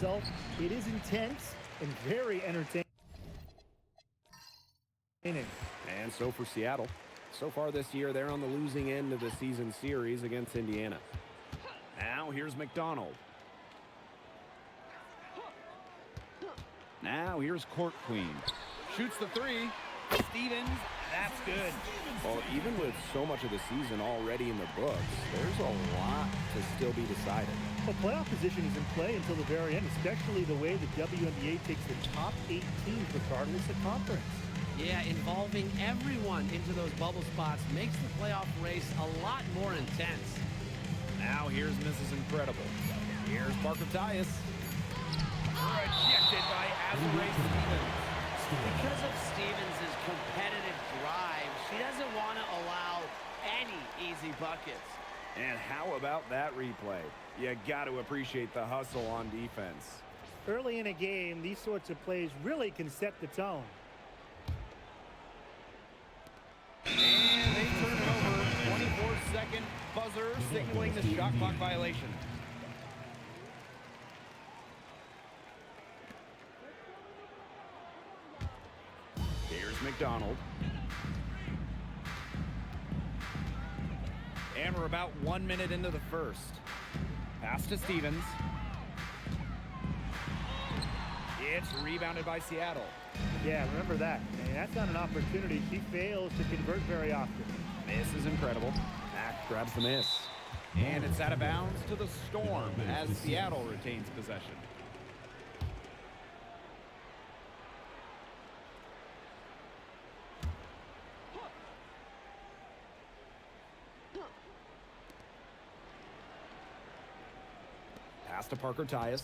itself, it is intense and very entertaining. And so for Seattle, so far this year, they're on the losing end of the season series against Indiana. Now here's McDonald. Now here's Court Queen. Shoots the three. Stevens, that's good. Well, even with so much of the season already in the books, there's a lot to still be decided. Well, playoff position is in play until the very end, especially the way the WNBA takes the top 8 teams regardless of conference. Yeah, involving everyone into those bubble spots makes the playoff race a lot more intense. Now here's Mrs. Incredible. Here's Parker Tyus. Rejected by Azurá Stevens. Because of Stevens' competitive drive, she doesn't want to allow any easy buckets. And how about that replay? You got to appreciate the hustle on defense. Early in a game, these sorts of plays really can set the tone. And they turn it over. 24-second buzzer signaling the shot clock violation. Here's McDonald. And we're about 1 minute into the first. Pass to Stevens. It's rebounded by Seattle. Yeah, remember that. And that's not an opportunity she fails to convert very often. Miss is incredible. Mack grabs the miss. And it's out of bounds to the Storm as Seattle retains possession. Pass to Parker Tyus.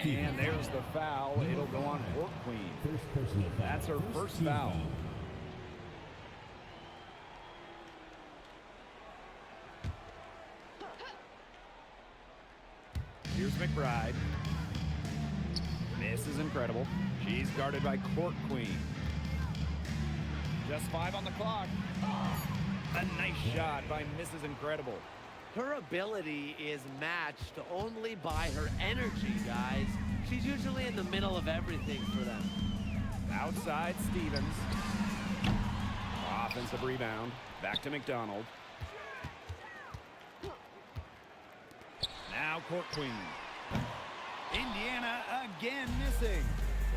And there's the foul. It'll go on Court Queen. That's her first foul. Here's McBride. Miss is incredible. She's guarded by Court Queen. Just 5 on the clock. A nice shot by Mrs. Incredible. Her ability is matched only by her energy, guys. She's usually in the middle of everything for them. Outside Stevens. Offensive rebound. Back to McDonald. Now Court Queen. Indiana again missing.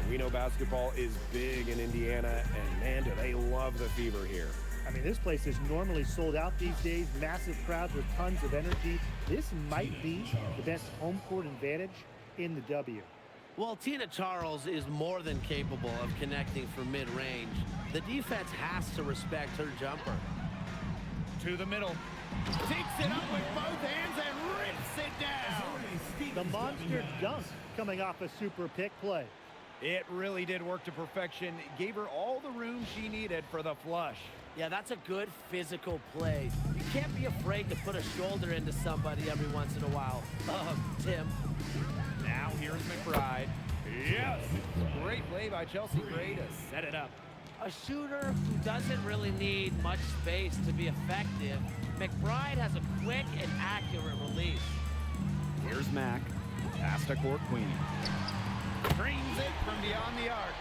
We know basketball is big in Indiana, and man, do they love the fever here. I mean, this place is normally sold out these days, massive crowds with tons of energy. This might be the best home court advantage in the W. Well, Tina Charles is more than capable of connecting from mid-range. The defense has to respect her jumper. To the middle. Takes it up with both hands and rips it down. The monster dunk coming off a super pick play. It really did work to perfection. Gave her all the room she needed for the flush. Yeah, that's a good physical play. You can't be afraid to put a shoulder into somebody every once in a while. Tim. Now here's McBride. Yes! Great play by Chelsea Gray to set it up. A shooter who doesn't really need much space to be effective, McBride has a quick and accurate release. Here's Mack. Pass to Court Queen. Drains it from beyond the arc.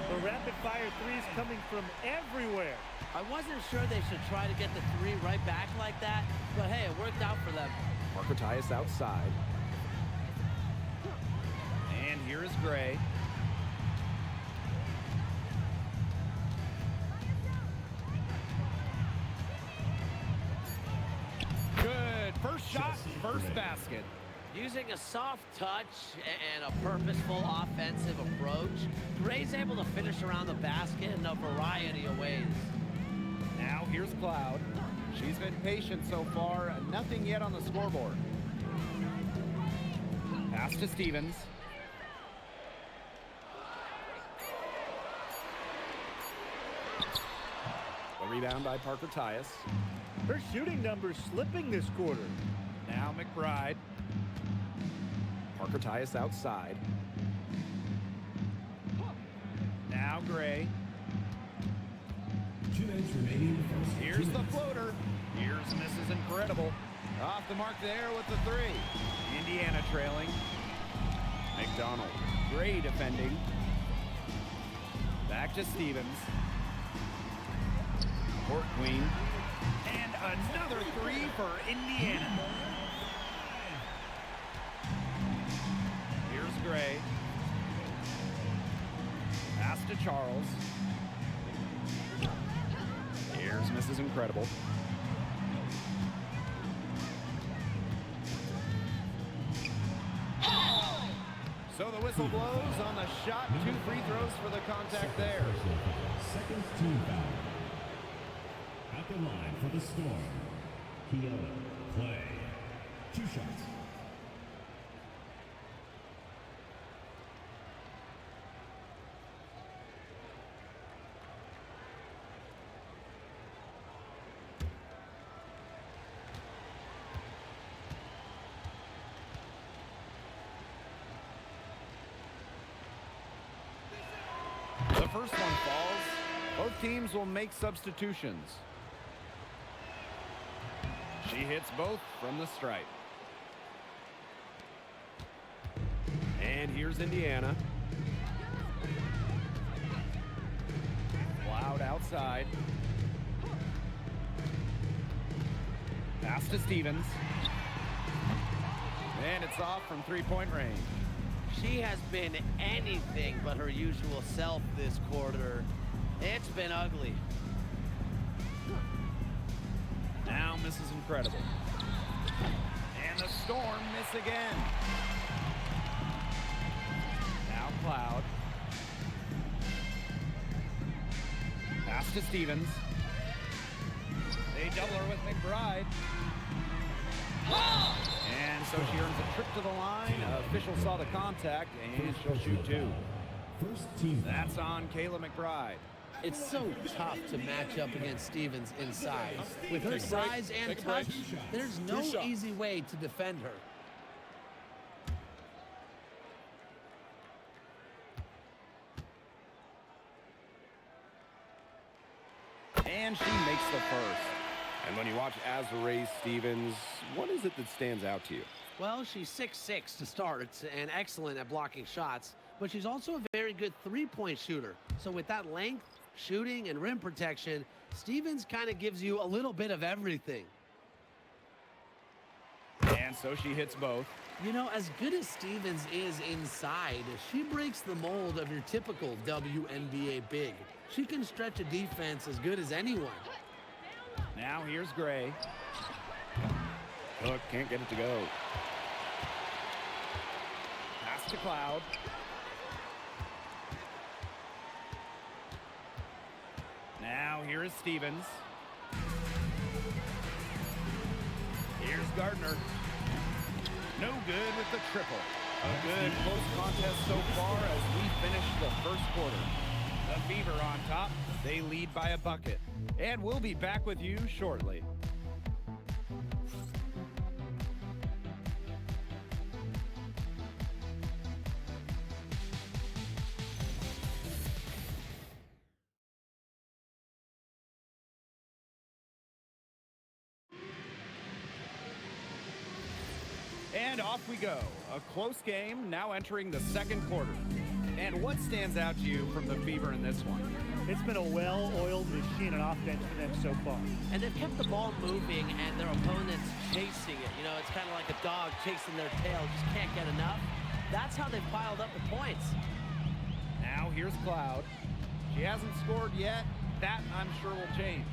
The rapid-fire threes coming from everywhere. I wasn't sure they should try to get the three right back like that, but hey, it worked out for them. Parker Tyus outside. And here is Gray. Good. First shot, first basket. Using a soft touch and a purposeful offensive approach, Gray's able to finish around the basket in a variety of ways. Now here's Cloud. She's been patient so far. Nothing yet on the scoreboard. Pass to Stevens. A rebound by Parker Tyus. Her shooting numbers slipping this quarter. Now McBride. Parker Tyus outside. Now Gray. Here's the floater. Here's Mrs. Incredible. Off the mark there with the three. Indiana trailing. McDonald, great defending. Back to Stevens. Court Queen. And another three for Indiana. Here's Gray. Pass to Charles. Here's Mrs. Incredible. So the whistle blows on the shot. 2 free throws for the contact there. Second team foul. At the line for the Storm, Keona Clay. 2 shots. The first one falls. Both teams will make substitutions. She hits both from the stripe. And here's Indiana. Cloud outside. Pass to Stevens. And it's off from 3-point range. She has been anything but her usual self this quarter. It's been ugly. Now Mrs. Incredible. And the Storm miss again. Now Cloud. Pass to Stevens. They double her with McBride. And so she earns a trip to the line. Official saw the contact, and she'll shoot 2. First team foul. That's on Kayla McBride. It's so tough to match up against Stevens inside. With her size and touch, there's no easy way to defend her. And she makes the first. And when you watch Azurá Stevens, what is it that stands out to you? Well, she's 6'6" to start and excellent at blocking shots, but she's also a very good three-point shooter. So with that length, shooting, and rim protection, Stevens kind of gives you a little bit of everything. And so she hits both. You know, as good as Stevens is inside, she breaks the mold of your typical WNBA big. She can stretch a defense as good as anyone. Now here's Gray. Hook can't get it to go. Pass to Cloud. Now here is Stevens. Here's Gardner. No good with the triple. A good close contest so far as we finish the first quarter. The Fever on top. They lead by a bucket. And we'll be back with you shortly. And off we go. A close game now entering the second quarter. And what stands out to you from the Fever in this one? It's been a well-oiled machine on offense for them so far. And they've kept the ball moving and their opponents chasing it. You know, it's kind of like a dog chasing their tail, just can't get enough. That's how they've piled up the points. Now here's Cloud. She hasn't scored yet. That, I'm sure, will change.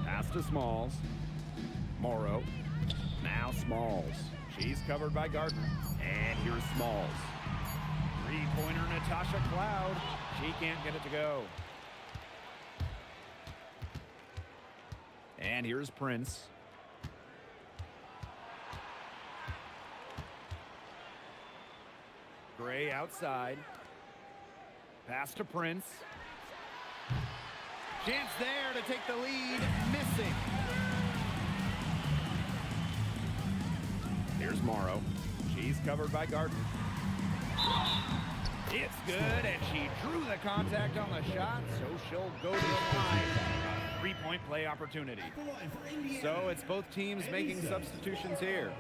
Pass to Smalls. Morrow. Now Smalls. She's covered by Gardner. And here's Smalls. Three-pointer Natasha Cloud. She can't get it to go. And here's Prince. Gray outside. Pass to Prince. Chance there to take the lead. Missing. Here's Morrow. She's covered by Gardner. It's good, and she drew the contact on the shot, so she'll go to the line. Three-point play opportunity. So it's both teams making substitutions here.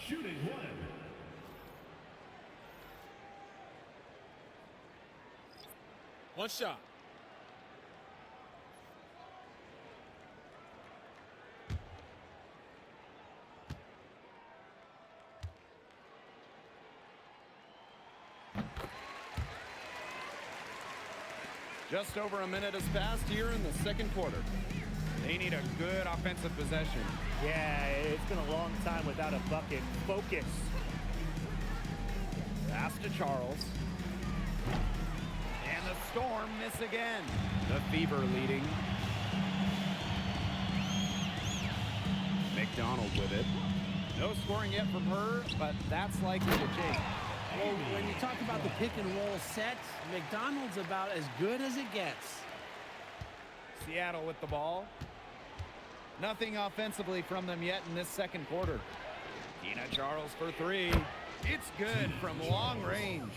Shooting one. One shot. Just over a minute has passed here in the second quarter. They need a good offensive possession. Yeah, it's been a long time without a bucket. Focus. Pass to Charles. And the Storm miss again. The Fever leading. McDonald with it. No scoring yet from her, but that's likely to change. Well, when you talk about the pick and roll set, McDonald's about as good as it gets. Seattle with the ball. Nothing offensively from them yet in this second quarter. Tina Charles for three. It's good from long range.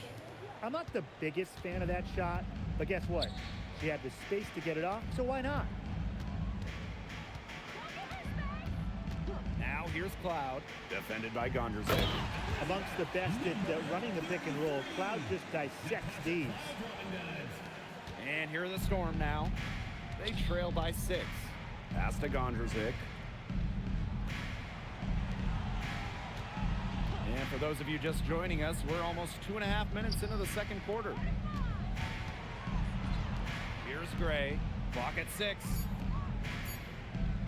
I'm not the biggest fan of that shot, but guess what? She had the space to get it off, so why not? Now here's Cloud, defended by Gondrzig. Amongst the best at running the pick and roll, Cloud just dissects these. And here are the Storm now. They trail by 6. Pass to Gondrzig. And for those of you just joining us, we're almost 2.5 minutes into the second quarter. Here's Gray. Clock at 6.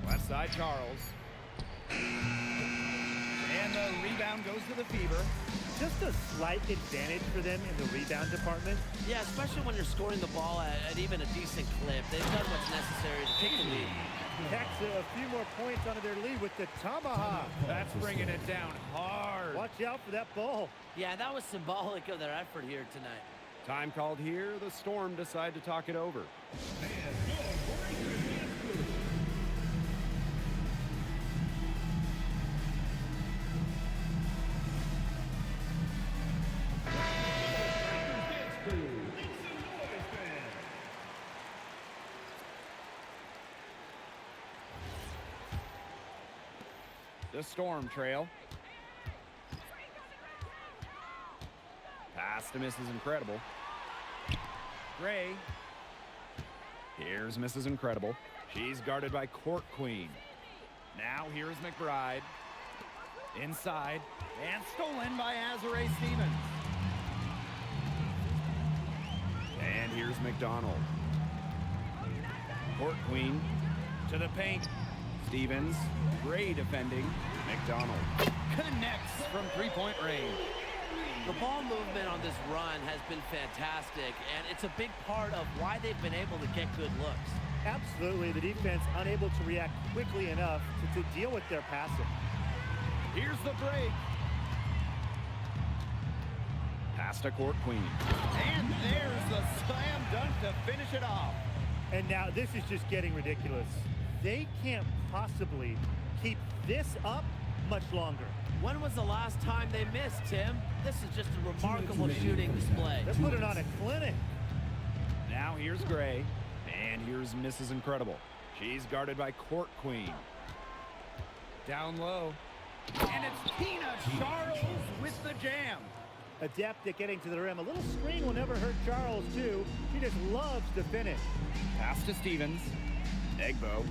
Left side, Charles. And the rebound goes to the Fever. Just a slight advantage for them in the rebound department. Yeah, especially when you're scoring the ball at even a decent clip. They've done what's necessary to take the lead. Tacks a few more points onto their lead with the tomahawk. That's bringing it down hard. Watch out for that ball. Yeah, that was symbolic of their effort here tonight. Time called here. The Storm decide to talk it over. The Storm trail. Pass to Mrs. Incredible. Gray. Here's Mrs. Incredible. She's guarded by Court Queen. Now here's McBride. Inside. And stolen by Azurá Stevens. And here's McDonald. Court Queen to the paint. Stevens. Gray defending. McDonald connects from three-point range. The ball movement on this run has been fantastic, and it's a big part of why they've been able to get good looks. Absolutely, the defense unable to react quickly enough to deal with their passing. Here's the break. Pass to Court Queen. And there's the slam dunk to finish it off. And now this is just getting ridiculous. They can't possibly keep this up much longer. When was the last time they missed, Tim? This is just a remarkable shooting display. They're putting on a clinic. Now here's Gray. And here's Mrs. Incredible. She's guarded by Court Queen. Down low. And it's Tina Charles with the jam. Adept at getting to the rim. A little screen will never hurt Charles, too. She just loves to finish. Pass to Stevens. Egbo.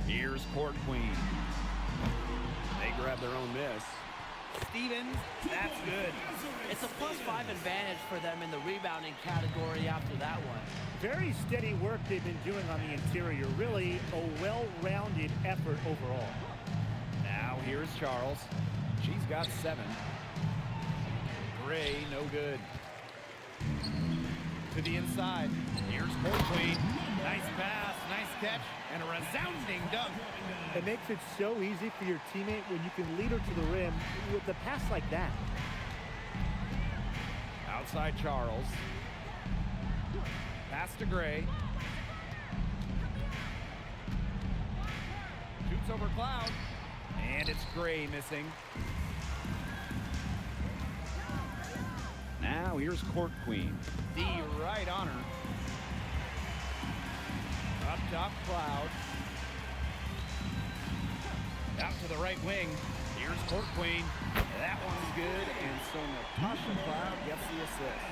Here's Court Queen. They grab their own miss. Stevens, that's good. It's a +5 advantage for them in the rebounding category after that one. Very steady work they've been doing on the interior. Really a well-rounded effort overall. Now here's Charles. She's got 7. Gray, no good. To the inside. Here's Court Queen. Nice pass, nice catch, and a resounding dunk. It makes it so easy for your teammate when you can lead her to the rim with a pass like that. Outside Charles. Pass to Gray. Shoots over Cloud. And it's Gray missing. Now here's Court Queen. The right on her. Up top, Cloud. Out to the right wing. Here's Court Queen. That one's good and so Natasha Cloud gets the assist.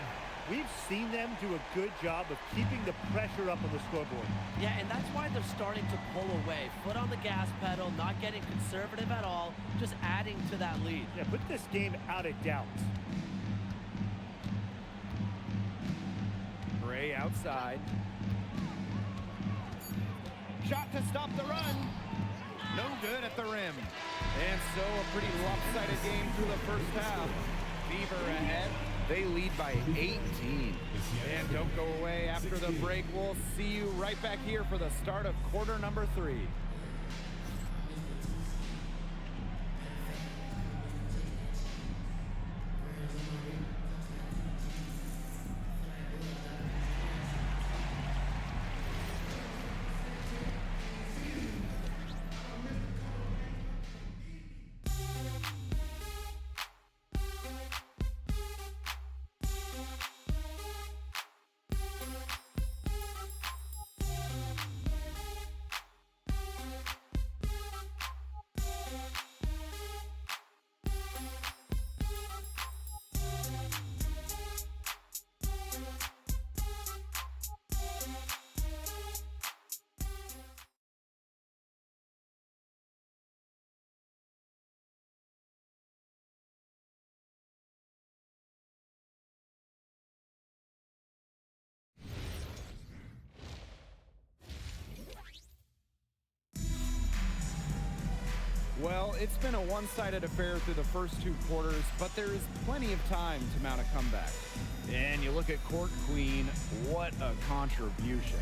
We've seen them do a good job of keeping the pressure up on the scoreboard. Yeah, and that's why they're starting to pull away. Foot on the gas pedal, not getting conservative at all, just adding to that lead. Yeah, put this game out of doubt. Gray outside. Shot to stop the run. No good at the rim. And so a pretty lopsided game through the first half. Fever ahead. They lead by 18. And don't go away after the break. We'll see you right back here for the start of quarter number 3. Well, it's been a one-sided affair through the first 2 quarters, but there is plenty of time to mount a comeback. And you look at Court Queen, what a contribution.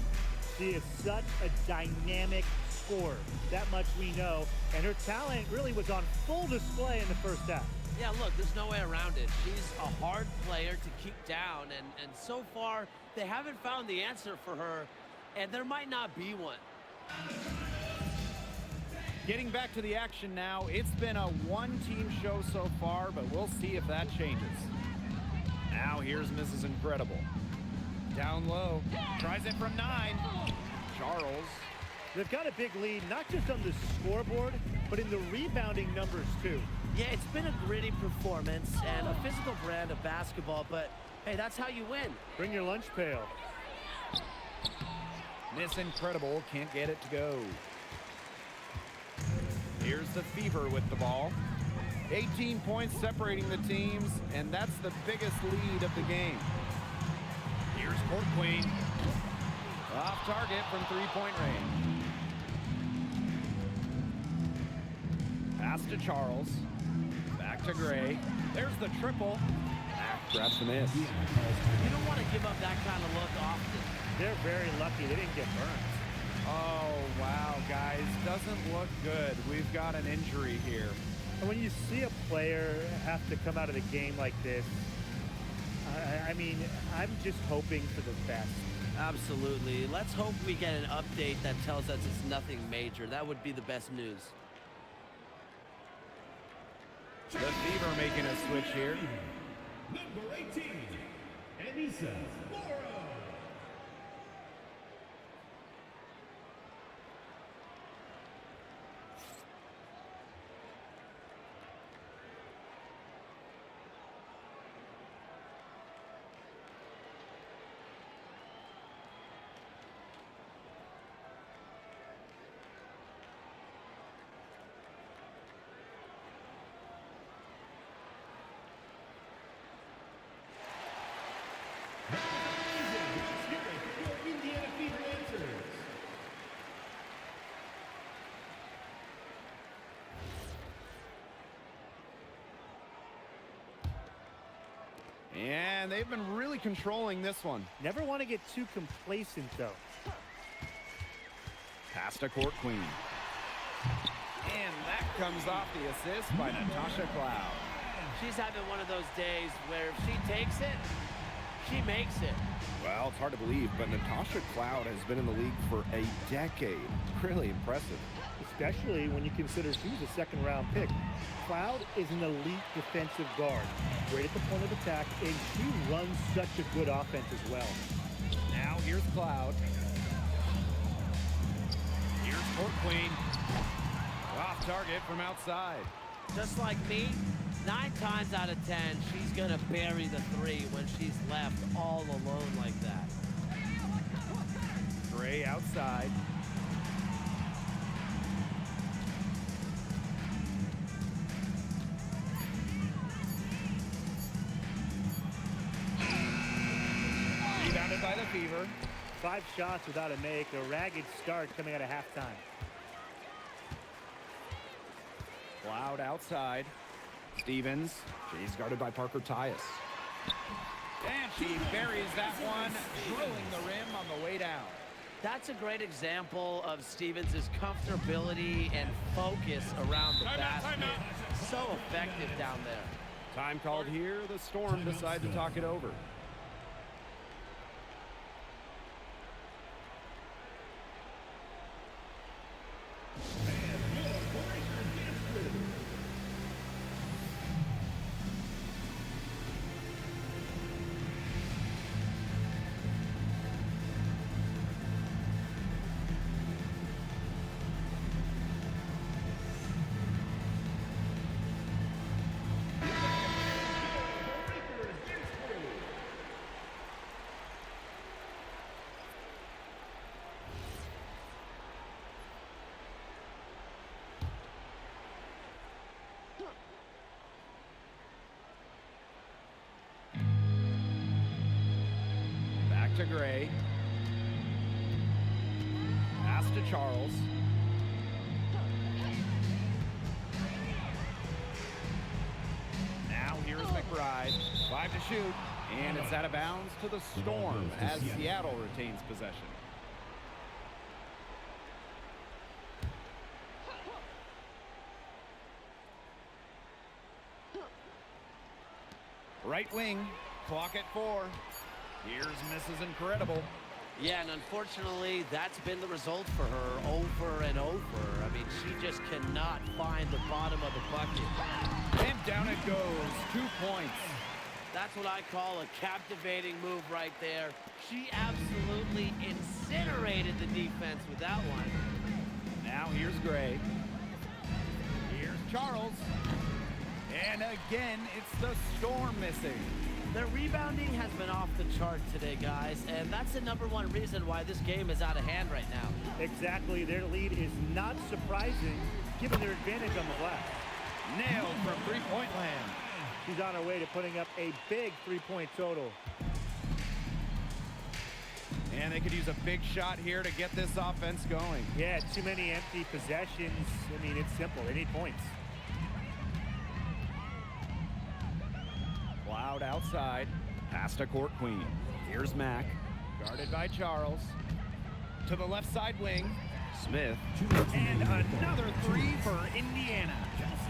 She is such a dynamic scorer. That much we know. And her talent really was on full display in the first half. Yeah, look, there's no way around it. She's a hard player to keep down, and so far, they haven't found the answer for her, and there might not be one. Getting back to the action now, it's been a one-team show so far, but we'll see if that changes. Now here's Mrs. Incredible. Down low, tries it from 9. Charles. They've got a big lead, not just on the scoreboard, but in the rebounding numbers too. Yeah, it's been a gritty performance and a physical brand of basketball, but hey, that's how you win. Bring your lunch pail. Miss Incredible can't get it to go. Here's the Fever with the ball. 18 points separating the teams, and that's the biggest lead of the game. Here's Court Queen. Off target from 3-point range. Pass to Charles. Back to Gray. There's the triple. Grabs the miss. You don't want to give up that kind of look often. They're very lucky they didn't get burned. Oh, wow, guys. Doesn't look good. We've got an injury here. And when you see a player have to come out of the game like this, I mean, I'm just hoping for the best. Absolutely. Let's hope we get an update that tells us it's nothing major. That would be the best news. The Fever making a switch here. Number 18, Anissa Morrow. And they've been really controlling this one. Never want to get too complacent, though. Pass to Court Queen. And that comes off the assist by Natasha Cloud. She's having one of those days where if she takes it, she makes it. Well, it's hard to believe, but Natasha Cloud has been in the league for a decade. Really impressive. Especially when you consider she was a second-round pick. Cloud is an elite defensive guard. Great at the point of attack, and she runs such a good offense as well. Now here's Cloud. Here's Court Queen. Off target from outside. Just like me, 9 times out of 10, she's going to bury the 3 when she's left all alone like that. Gray outside. Rebounded by the Fever. 5 shots without a make. A ragged start coming out of halftime. Cloud outside. Stevens. She's guarded by Parker Tyus. And she buries that one, drilling the rim on the way down. That's a great example of Stevens' comfortability and focus around the basket. So effective down there. Time called here. The Storm decide to talk it over. To Gray. Pass to Charles. Now here's McBride. 5 to shoot. And it's out of bounds to the Storm as Seattle retains possession. Right wing. Clock at 4. Here's Mrs. Incredible. Yeah, and unfortunately, that's been the result for her over and over. I mean, she just cannot find the bottom of the bucket. And down it goes. 2 points. That's what I call a captivating move right there. She absolutely incinerated the defense with that one. Now here's Gray. Here's Charles. And again, it's the Storm missing. Their rebounding has been off the chart today, guys, and that's the #1 reason why this game is out of hand right now. Exactly. Their lead is not surprising, given their advantage on the glass. Nailed from three-point land. She's on her way to putting up a big 3-point total. And they could use a big shot here to get this offense going. Yeah, too many empty possessions. I mean, it's simple. They need points. Cloud outside. Pass to Court Queen. Here's Mack. Guarded by Charles. To the left side wing. Smith. And another 3 for Indiana.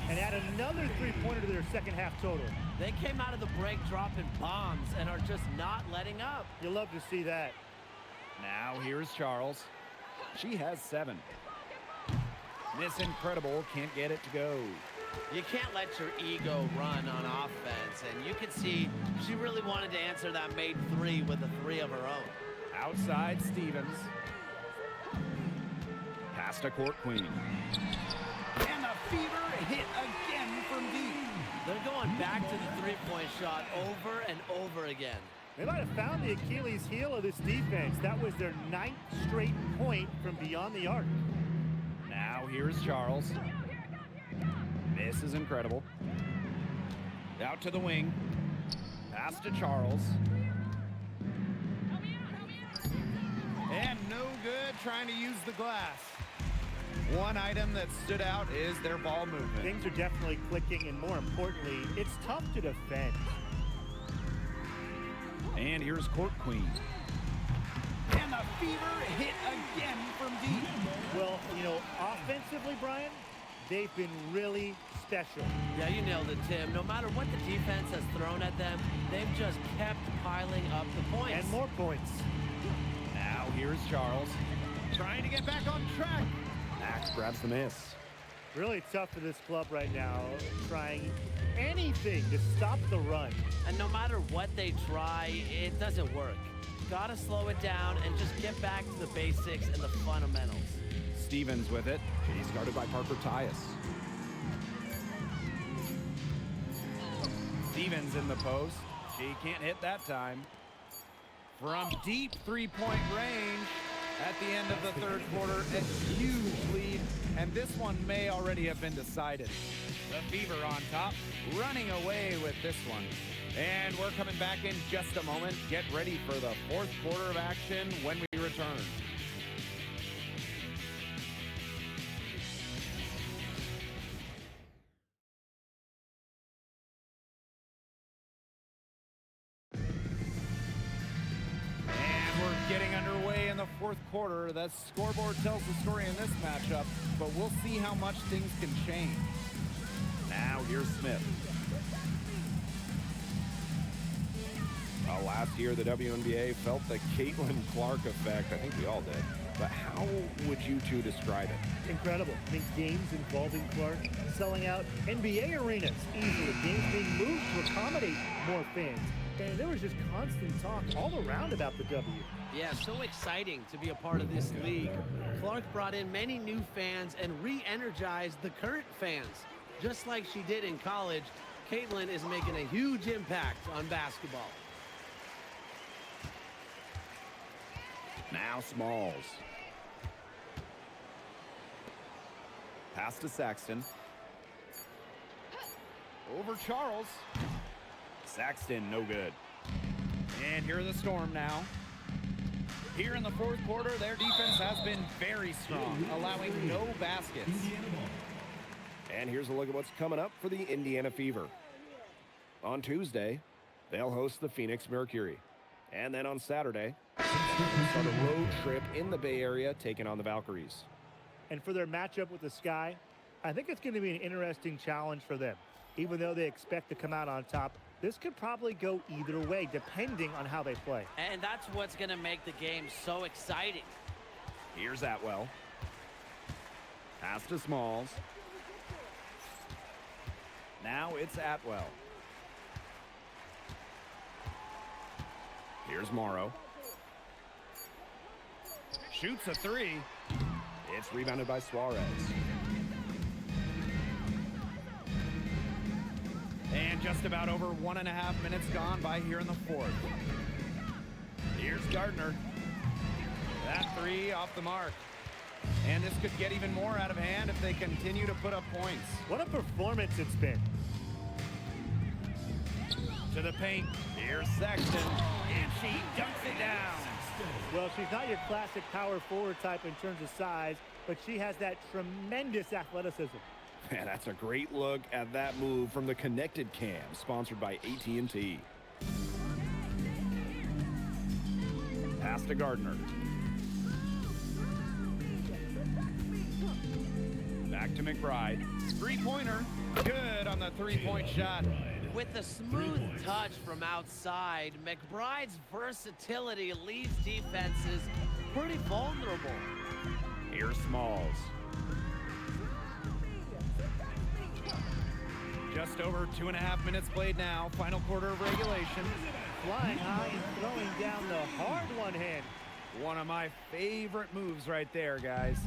And add another 3-pointer to their second half total. They came out of the break dropping bombs and are just not letting up. You'll love to see that. Now here's Charles. She has 7. Miss Incredible can't get it to go. You can't let your ego run on offense, and you can see she really wanted to answer that made 3 with a 3 of her own. Outside Stevens. Pass to Court Queen. And the Fever hit again from deep. They're going back to the 3-point shot over and over again. They might have found the Achilles heel of this defense. That was their 9th straight point from beyond the arc. Now here's Charles. This is Incredible. Out to the wing. Pass to Charles. And no good trying to use the glass. One item that stood out is their ball movement. Things are definitely clicking, and more importantly, it's tough to defend. And here's Court Queen. And the Fever hit again from deep. Well, you know, offensively, Brian, they've been really special. Yeah, you nailed it, Tim. No matter what the defense has thrown at them, they've just kept piling up the points. And more points. Now here's Charles. Trying to get back on track. Max grabs the miss. Really tough for this club right now, trying anything to stop the run. And no matter what they try, it doesn't work. Gotta slow it down and just get back to the basics and the fundamentals. Stevens with it. She's guarded by Parker Tyus. Stevens in the post. She can't hit that time. From deep three-point range at the end of the third quarter, a huge lead, and this one may already have been decided. The Fever on top, running away with this one. And we're coming back in just a moment. Get ready for the fourth quarter of action when we return. Getting underway in the fourth quarter. The scoreboard tells the story in this matchup, but we'll see how much things can change. Now here's Smith. Last year, the WNBA felt the Caitlin Clark effect. I think we all did. But how would you two describe it? Incredible. I mean, games involving Clark selling out NBA arenas easily. Games being moved to accommodate more fans. And there was just constant talk all around about the W. Yeah, so exciting to be a part of this league. Clark brought in many new fans and re-energized the current fans. Just like she did in college, Caitlin is making a huge impact on basketball. Now Smalls. Pass to Saxton. Over Charles. Saxton, no good. And here are the Storm now. Here in the fourth quarter, their defense has been very strong, allowing no baskets. And here's a look at what's coming up for the Indiana Fever. On Tuesday, they'll host the Phoenix Mercury. And then on Saturday, they'll start a road trip in the Bay Area, taking on the Valkyries. And for their matchup with the Sky, I think it's going to be an interesting challenge for them. Even though they expect to come out on top, this could probably go either way, depending on how they play. And that's what's going to make the game so exciting. Here's Atwell. Pass to Smalls. Now it's Atwell. Here's Morrow. Shoots a three. It's rebounded by Suarez. And just about over 1.5 minutes gone by here in the fourth. Here's Gardner. That three off the mark. And this could get even more out of hand if they continue to put up points. What a performance it's been. To the paint. Here's Sexton. And she dunks it down. Well, she's not your classic power forward type in terms of size, but she has that tremendous athleticism. Man, that's a great look at that move from the Connected Cam, sponsored by AT&T. Pass to Gardner. Back to McBride. Three-pointer. Good on the three-point shot. With a smooth touch from outside, McBride's versatility leaves defenses pretty vulnerable. Here's Smalls. Just over 2.5 minutes played now. Final quarter of regulation. Flying high and throwing down the hard one hand. One of my favorite moves right there, guys.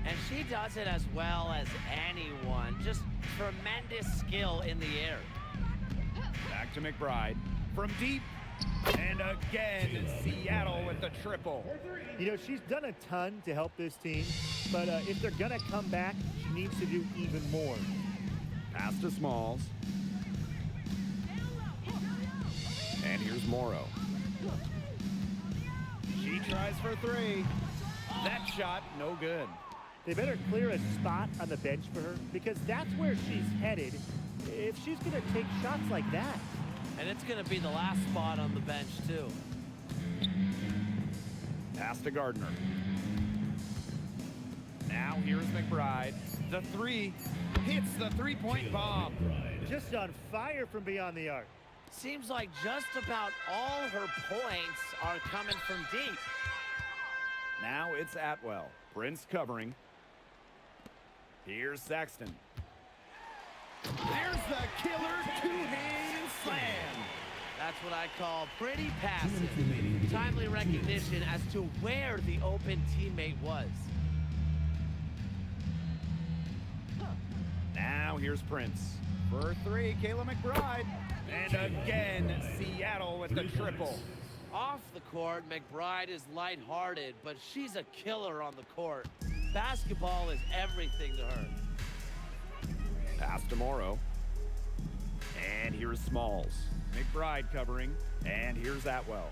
And she does it as well as anyone. Just tremendous skill in the air. Back to McBride. From deep. And again, Seattle with the triple. You know, she's done a ton to help this team, but if they're going to come back, she needs to do even more. Pass to Smalls. And here's Morrow. She tries for three. That shot, no good. They better clear a spot on the bench for her, because that's where she's headed if she's going to take shots like that. And it's going to be the last spot on the bench, too. Pass to Gardner. Now here's McBride. The three hits the three-point bomb. Just on fire from beyond the arc. Seems like just about all her points are coming from deep. Now it's Atwell. Prince covering. Here's Saxton. There's the killer two-hand slam. That's what I call pretty passive. Timely recognition as to where the open teammate was. Now here's Prince. For three, Kayla McBride. And the triple. Off the court, McBride is lighthearted, but she's a killer on the court. Basketball is everything to her. Pass to Morrow. And here's Smalls. McBride covering. And here's Atwell.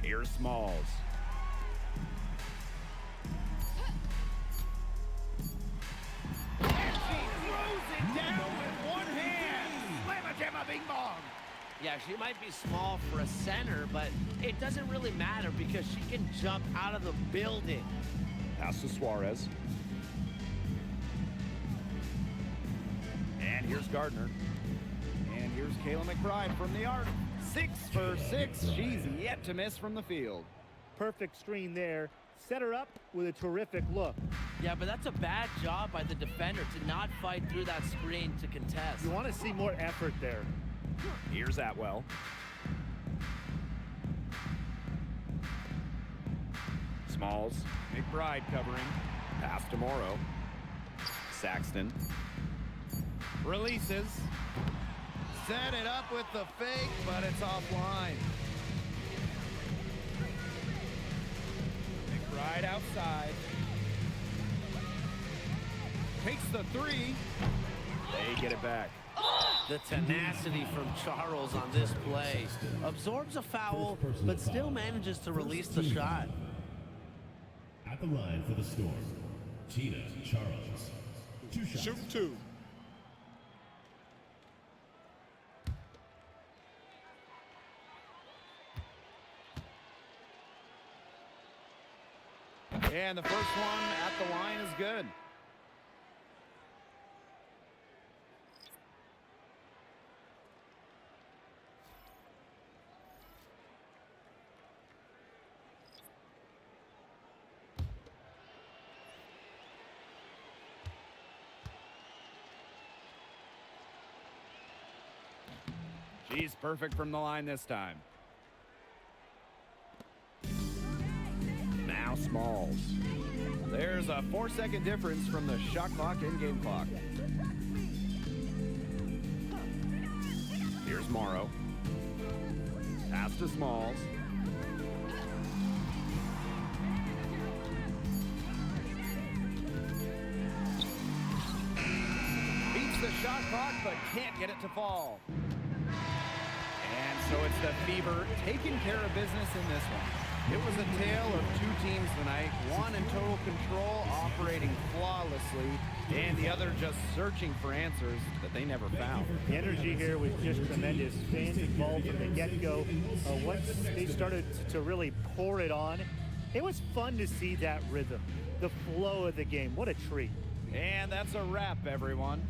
Here's Smalls. And she throws it down with one hand. Slamma-jamma bing bong. Yeah, she might be small for a center, but it doesn't really matter because she can jump out of the building. Pass to Suarez. And here's Gardner. And here's Kayla McBride from the arc. 6 for 6. She's yet to miss from the field. Perfect screen there. Set her up with a terrific look. Yeah, but that's a bad job by the defender to not fight through that screen to contest. You want to see more effort there. Here's Atwell. Smalls. McBride covering. Pass to Morrow. Saxton. Releases. Set it up with the fake, but it's offline. McBride outside. Takes the three. They get it back. The tenacity from Charles on this play. Absorbs a foul, but still manages to release the shot. At the line for the Storm, Tina Charles. 2 shots. Shoot 2. And the first one at the line is good. She's perfect from the line this time. Now Smalls. There's a 4-second difference from the shot clock and game clock. Here's Morrow. Pass to Smalls. Beats the shot clock, but can't get it to fall. And so it's the Fever taking care of business in this one. It was a tale of two teams tonight, one in total control, operating flawlessly, and the other just searching for answers that they never found. The energy here was just tremendous. Fans involved from the get-go. Once they started to really pour it on, it was fun to see that rhythm, the flow of the game. What a treat. And that's a wrap, everyone.